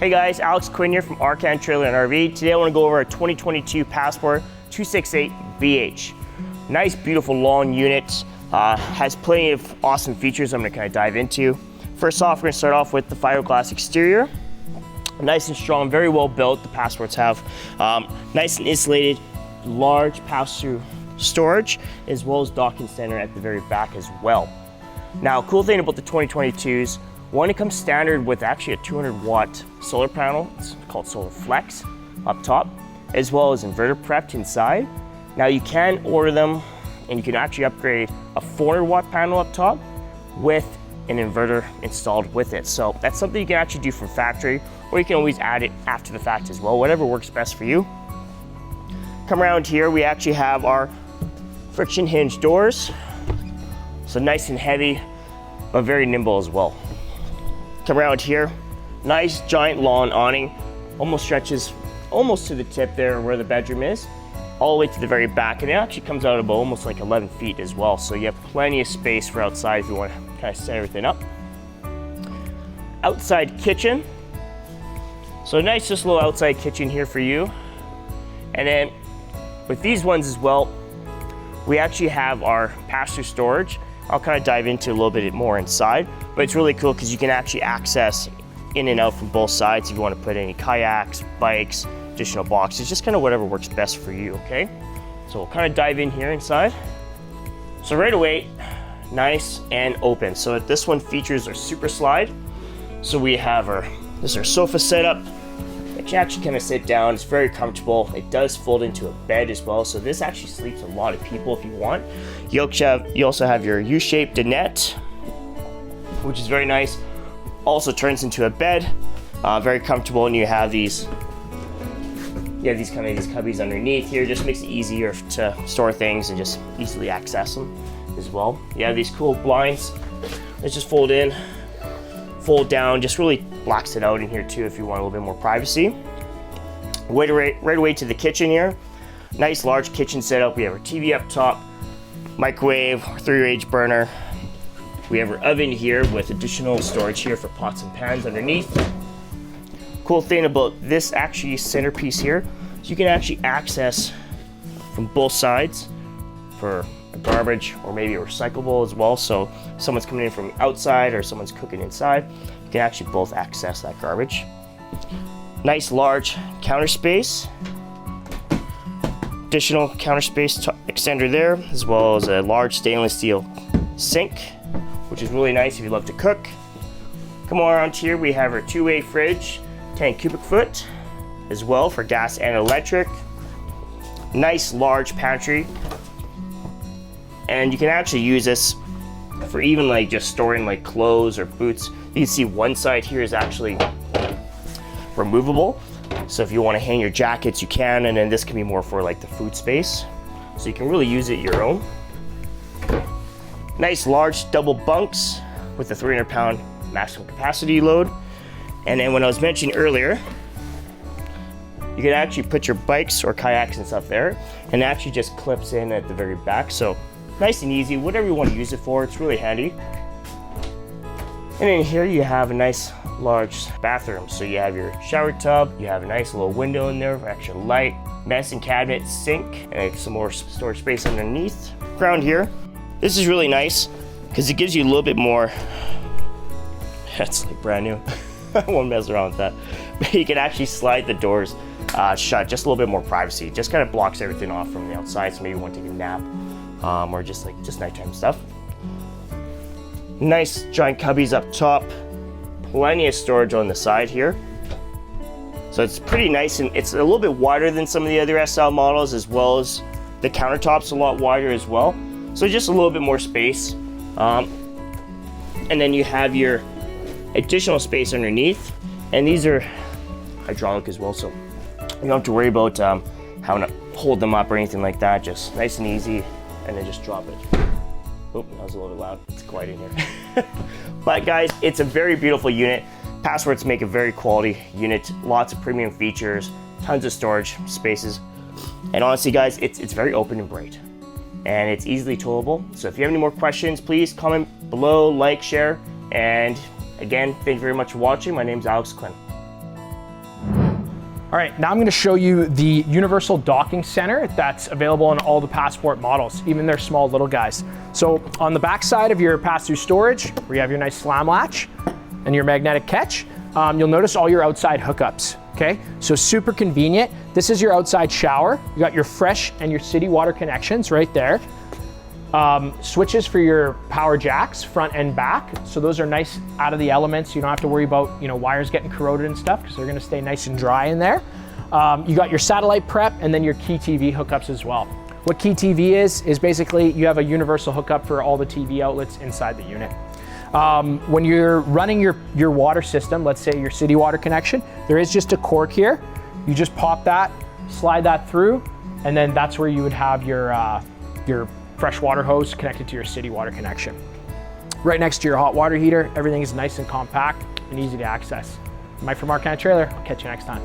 Hey guys, Alex Quinn here from Arctic Trailer and RV. Today I want to go over our 2022 Passport 268 VH. Nice, beautiful, long unit. Has plenty of awesome features I'm going to kind of dive into. First off, we're going to start off with the fiberglass exterior. Nice and strong, very well built. The Passports have nice and insulated, large pass-through storage, as well as docking center at the very back as well. Now, cool thing about the 2022s, one, it comes standard with actually a 200-watt solar panel. It's called SolarFlex up top, as well as inverter prepped inside. Now you can order them, and you can actually upgrade a 400-watt panel up top with an inverter installed with it. So that's something you can actually do from factory, or you can always add it after the fact as well, whatever works best for you. Come around here, we actually have our friction hinge doors. So nice and heavy, but very nimble as well. Come around here, nice giant lawn awning, almost stretches almost to the tip there where the bedroom is, all the way to the very back, and it actually comes out about almost like 11 feet as well, so you have plenty of space for outside if you want to kind of set everything up. Outside kitchen, so nice just little outside kitchen here for you. And then with these ones as well, we actually have our pass-through storage. I'll kind of dive into a little bit more inside, but it's really cool because you can actually access in and out from both sides if you want to put any kayaks, bikes, additional boxes, just kind of whatever works best for you, okay? So we'll kind of dive in here inside. So right away, nice and open. So this one features our super slide. So we have this is our sofa setup. You can actually kind of sit down, it's very comfortable. It does fold into a bed as well, so this actually sleeps a lot of people if you want. You also have your U-shaped dinette, which is very nice. Also turns into a bed, very comfortable, and you have these cubbies underneath here. Just makes it easier to store things and just easily access them as well. You have these cool blinds that just fold in, fold down, just really blocks it out in here too if you want a little bit more privacy. Right away to the kitchen here. Nice large kitchen setup. We have our TV up top, microwave, 3-range burner. We have our oven here with additional storage here for pots and pans underneath. Cool thing about this actually centerpiece here, so you can actually access from both sides for a garbage or maybe a recyclable as well. So if someone's coming in from outside or someone's cooking inside, you can actually both access that garbage. Nice large counter space. Additional counter space extender there, as well as a large stainless steel sink, which is really nice if you love to cook. Come on around here, we have our 2-way fridge, 10 cubic foot as well for gas and electric. Nice large pantry. And you can actually use this for even like just storing like clothes or boots. You can see one side here is actually removable. So if you want to hang your jackets, you can, and then this can be more for like the food space. So you can really use it your own. Nice large double bunks with a 300-pound maximum capacity load. And then when I was mentioning earlier, you can actually put your bikes or kayaks and stuff there, and it actually just clips in at the very back. So nice and easy, whatever you want to use it for, it's really handy. And in here you have a nice large bathroom. So you have your shower tub, you have a nice little window in there for extra light, medicine cabinet, sink, and some more storage space underneath. Around here, this is really nice because it gives you a little bit more, that's like brand new. I won't mess around with that. But you can actually slide the doors shut, just a little bit more privacy. Just kind of blocks everything off from the outside, so maybe you want to take a nap or just nighttime stuff. Nice giant cubbies up top. Plenty of storage on the side here. So it's pretty nice, and it's a little bit wider than some of the other SL models, as well as the countertops a lot wider as well. So just a little bit more space. And then you have your additional space underneath, and these are hydraulic as well, so you don't have to worry about having to hold them up or anything like that. Just nice and easy, and then just drop it. Oh, that was a little bit loud. It's quiet in here. But guys, it's a very beautiful unit. Passports make a very quality unit. Lots of premium features, tons of storage spaces, and honestly guys, it's very open and bright, and it's easily towable. So if you have any more questions, please comment below, like, share, and again, thank you very much for watching. My name is Alex Quinn. All right, now I'm gonna show you the universal docking center that's available on all the Passport models, even their small little guys. So on the back side of your pass-through storage, where you have your nice slam latch and your magnetic catch, you'll notice all your outside hookups, okay? So super convenient. This is your outside shower. You got your fresh and your city water connections right there. Switches for your power jacks, front and back. So those are nice out of the elements. You don't have to worry about, wires getting corroded and stuff because they're gonna stay nice and dry in there. You got your satellite prep and then your Key TV hookups as well. What Key TV is basically you have a universal hookup for all the TV outlets inside the unit. When you're running your water system, let's say your city water connection, there is just a cork here. You just pop that, slide that through, and then that's where you would have your fresh water hose connected to your city water connection. Right next to your hot water heater, everything is nice and compact and easy to access. Mike from Arctic Trailer, I'll catch you next time.